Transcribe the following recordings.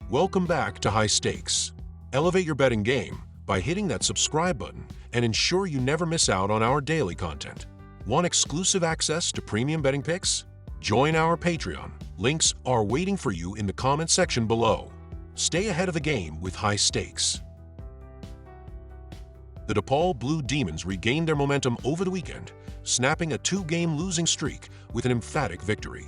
Welcome back to High Stakes. Elevate your betting game by hitting that subscribe button and ensure you never miss out on our daily content. Want exclusive access to premium betting picks? Join our Patreon. Links are waiting for you in the comment section below. Stay ahead of the game with High Stakes. The DePaul Blue Demons regained their momentum over the weekend, snapping a two-game losing streak with an emphatic victory.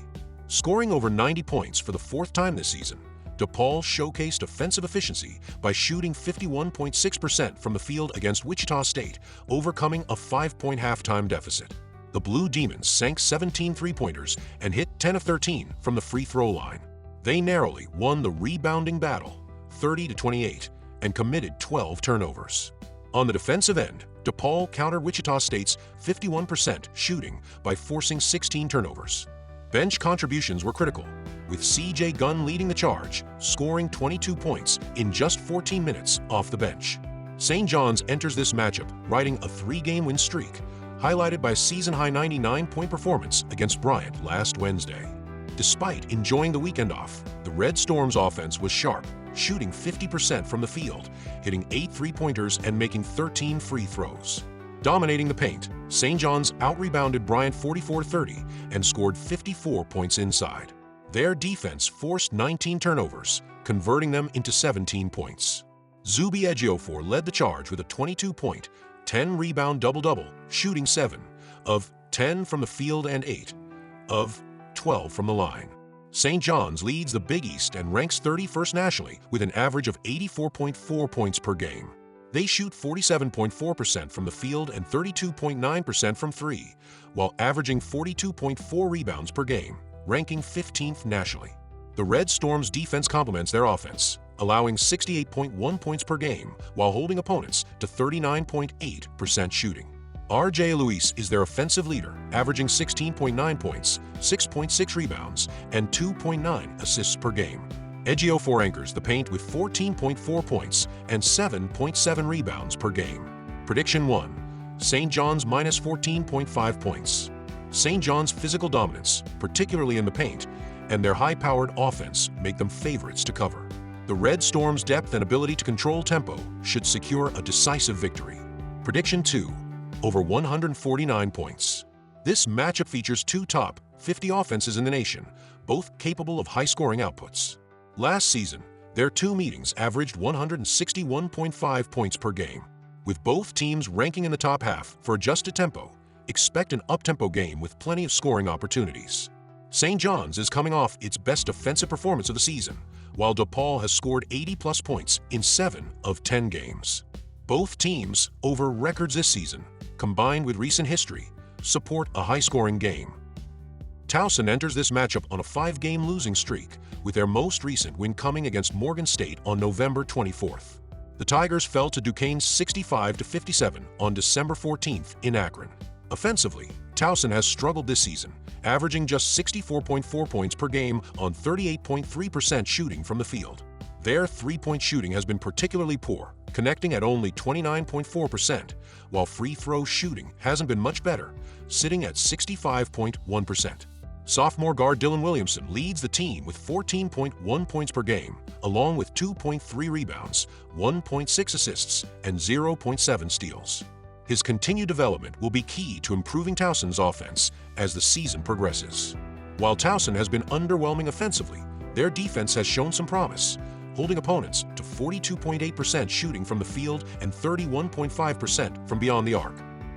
Scoring over 90 points for the fourth time this season, DePaul showcased offensive efficiency by shooting 51.6% from the field against Wichita State, overcoming a 5-point halftime deficit. The Blue Demons sank 17 three-pointers and hit 10 of 13 from the free throw line. They narrowly won the rebounding battle, 30-28, and committed 12 turnovers. On the defensive end, DePaul countered Wichita State's 51% shooting by forcing 16 turnovers. Bench contributions were critical, with C.J. Gunn leading the charge, scoring 22 points in just 14 minutes off the bench. St. John's enters this matchup riding a 3-game win streak, highlighted by a season-high 99-point performance against Bryant last Wednesday. Despite enjoying the weekend off, the Red Storm's offense was sharp, shooting 50% from the field, hitting 8 three-pointers and making 13 free throws. Dominating the paint, St. John's out-rebounded Bryant 44-30 and scored 54 points inside. Their defense forced 19 turnovers, converting them into 17 points. Zuby Ejiofor led the charge with a 22-point, 10-rebound double-double, shooting 7 of 10 from the field and 8 of 12 from the line. St. John's leads the Big East and ranks 31st nationally with an average of 84.4 points per game. They shoot 47.4% from the field and 32.9% from three, while averaging 42.4 rebounds per game, ranking 15th nationally. The Red Storm's defense complements their offense, allowing 68.1 points per game while holding opponents to 39.8% shooting. R.J. Luis is their offensive leader, averaging 16.9 points, 6.6 rebounds, and 2.9 assists per game. Ejiofor anchors the paint with 14.4 points and 7.7 rebounds per game. Prediction 1. St. John's minus 14.5 points. St. John's physical dominance, particularly in the paint, and their high-powered offense make them favorites to cover. The Red Storm's depth and ability to control tempo should secure a decisive victory. Prediction 2. Over 149 points. This matchup features two top 50 offenses in the nation, both capable of high-scoring outputs. Last season, their two meetings averaged 161.5 points per game. With both teams ranking in the top half for adjusted tempo, expect an up-tempo game with plenty of scoring opportunities. St. John's is coming off its best offensive performance of the season, while DePaul has scored 80-plus points in 7 of 10 games. Both teams, over records this season, combined with recent history, support a high-scoring game. Towson enters this matchup on a 5-game losing streak, with their most recent win coming against Morgan State on November 24th. The Tigers fell to Duquesne's 65-57 on December 14th in Akron. Offensively, Towson has struggled this season, averaging just 64.4 points per game on 38.3% shooting from the field. Their three-point shooting has been particularly poor, connecting at only 29.4%, while free throw shooting hasn't been much better, sitting at 65.1%. Sophomore guard Dylan Williamson leads the team with 14.1 points per game, along with 2.3 rebounds, 1.6 assists, and 0.7 steals. His continued development will be key to improving Towson's offense as the season progresses. While Towson has been underwhelming offensively, their defense has shown some promise, holding opponents to 42.8% shooting from the field and 31.5% from beyond the arc.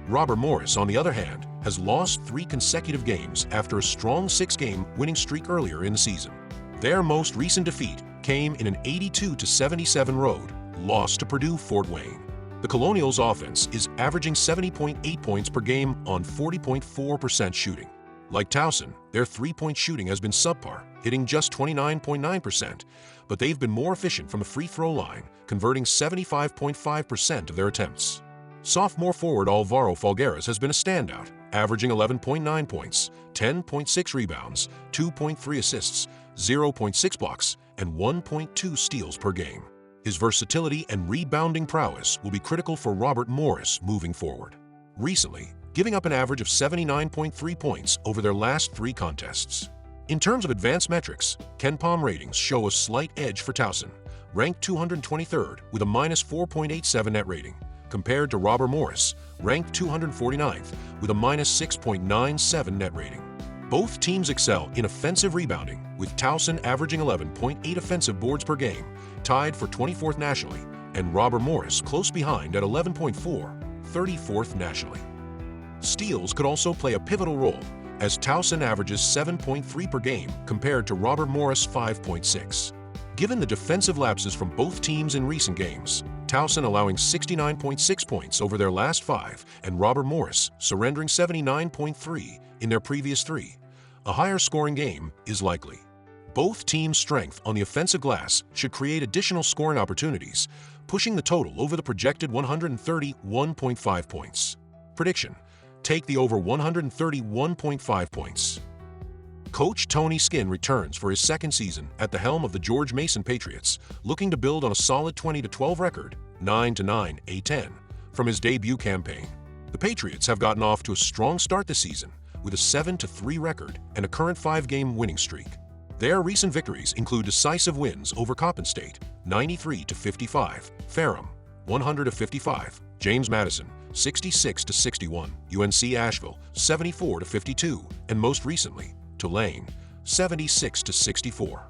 Robert Morris, on the other hand, has lost 3 consecutive games after a strong 6-game winning streak earlier in the season. Their most recent defeat came in an 82-77 road loss to Purdue Fort Wayne. The Colonials' offense is averaging 70.8 points per game on 40.4% shooting. Like Towson, their three-point shooting has been subpar, hitting just 29.9%, but they've been more efficient from the free throw line, converting 75.5% of their attempts. Sophomore forward Alvaro Falgueras has been a standout, averaging 11.9 points, 10.6 rebounds, 2.3 assists, 0.6 blocks, and 1.2 steals per game. His versatility and rebounding prowess will be critical for Robert Morris moving forward. Recently, giving up an average of 79.3 points over their last 3 contests. In terms of advanced metrics, KenPom ratings show a slight edge for Towson, ranked 223rd with a -4.87 net rating, compared to Robert Morris, ranked 249th with a -6.97 net rating. Both teams excel in offensive rebounding, with Towson averaging 11.8 offensive boards per game, tied for 24th nationally, and Robert Morris close behind at 11.4, 34th nationally. Steals could also play a pivotal role, as Towson averages 7.3 per game compared to Robert Morris' 5.6. Given the defensive lapses from both teams in recent games, Towson allowing 69.6 points over their last 5 and Robert Morris surrendering 79.3 in their previous 3, a higher scoring game is likely. Both teams' strength on the offensive glass should create additional scoring opportunities, pushing the total over the projected 131.5 points. Prediction: take the over 131.5 points. Coach Tony Skinn returns for his second season at the helm of the George Mason Patriots, looking to build on a solid 20-12 record, 9-9 A10, from his debut campaign. The Patriots have gotten off to a strong start this season, with a 7-3 record and a current 5-game winning streak. Their recent victories include decisive wins over Coppin State, 93-55, Ferrum, 100-55, James Madison, 66-61, UNC Asheville, 74-52, and most recently, Tulane, 76-64.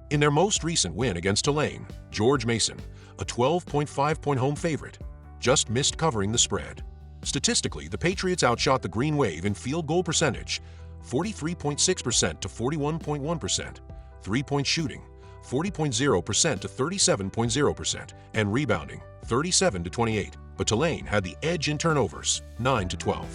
In their most recent win against Tulane, George Mason, a 12.5-point home favorite, just missed covering the spread. Statistically, the Patriots outshot the Green Wave in field goal percentage, 43.6% to 41.1%, three-point shooting, 40.0% to 37.0%, and rebounding, 37-28, but Tulane had the edge in turnovers, 9-12.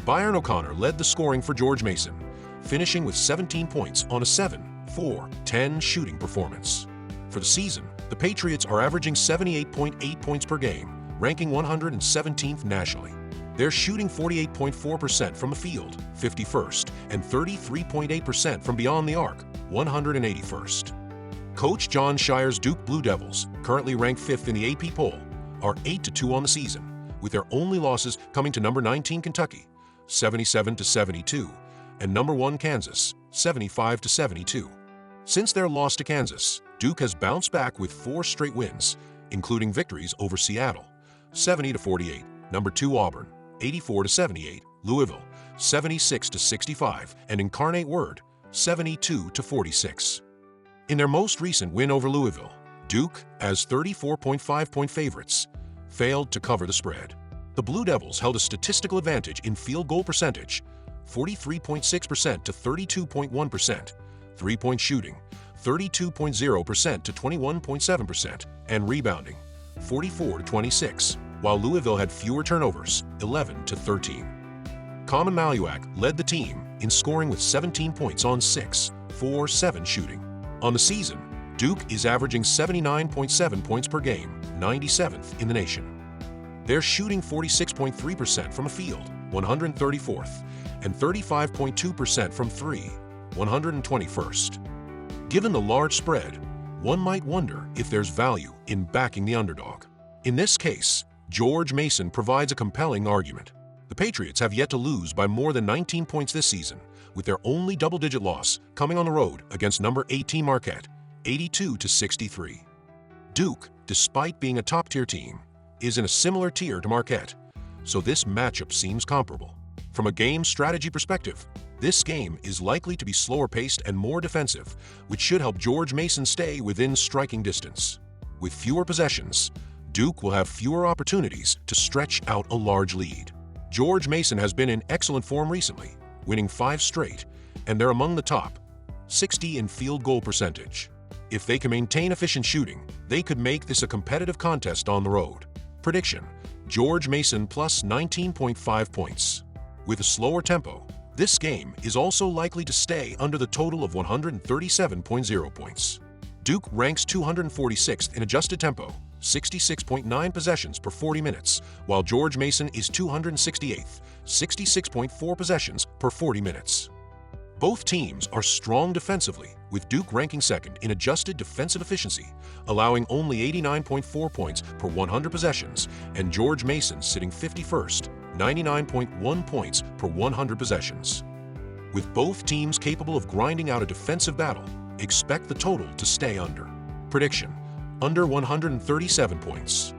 Byron O'Connor led the scoring for George Mason, finishing with 17 points on a 7-4-10 shooting performance. For the season, the Patriots are averaging 78.8 points per game, ranking 117th nationally. They're shooting 48.4% from the field, 51st, and 33.8% from beyond the arc, 181st. Coach John Shire's Duke Blue Devils, currently ranked 5th in the AP poll, are 8-2 on the season, with their only losses coming to number 19 Kentucky, 77-72, and number 1 Kansas, 75-72. Since their loss to Kansas, Duke has bounced back with 4 straight wins, including victories over Seattle, 70-48, number 2 Auburn, 84-78, Louisville, 76-65, and Incarnate Word, 72-46. In their most recent win over Louisville, Duke, as 34.5-point favorites, failed to cover the spread. The Blue Devils held a statistical advantage in field goal percentage, 43.6% to 32.1%, three-point shooting, 32.0% to 21.7%, and rebounding, 44-26, while Louisville had fewer turnovers, 11-13. Common Maluak led the team in scoring with 17 points on 6-4-7 shooting. On the season, Duke is averaging 79.7 points per game, 97th in the nation. They're shooting 46.3% from the field, 134th, and 35.2% from 3, 121st. Given the large spread, one might wonder if there's value in backing the underdog. In this case, George Mason provides a compelling argument. The Patriots have yet to lose by more than 19 points this season, with their only double-digit loss coming on the road against number 18 Marquette, 82-63. Duke, despite being a top-tier team, is in a similar tier to Marquette, so this matchup seems comparable. From a game strategy perspective, this game is likely to be slower paced and more defensive, which should help George Mason stay within striking distance. With fewer possessions, Duke will have fewer opportunities to stretch out a large lead. George Mason has been in excellent form recently, winning 5 straight, and they're among the top 60 in field goal percentage. If they can maintain efficient shooting, they could make this a competitive contest on the road. Prediction: George Mason plus 19.5 points. With a slower tempo, this game is also likely to stay under the total of 137.0 points. Duke ranks 246th in adjusted tempo, 66.9 possessions per 40 minutes, while George Mason is 268th, 66.4 possessions per 40 minutes. Both teams are strong defensively, with Duke ranking second in adjusted defensive efficiency, allowing only 89.4 points per 100 possessions, and George Mason sitting 51st, 99.1 points per 100 possessions. With both teams capable of grinding out a defensive battle, expect the total to stay under. Prediction: under 137 points.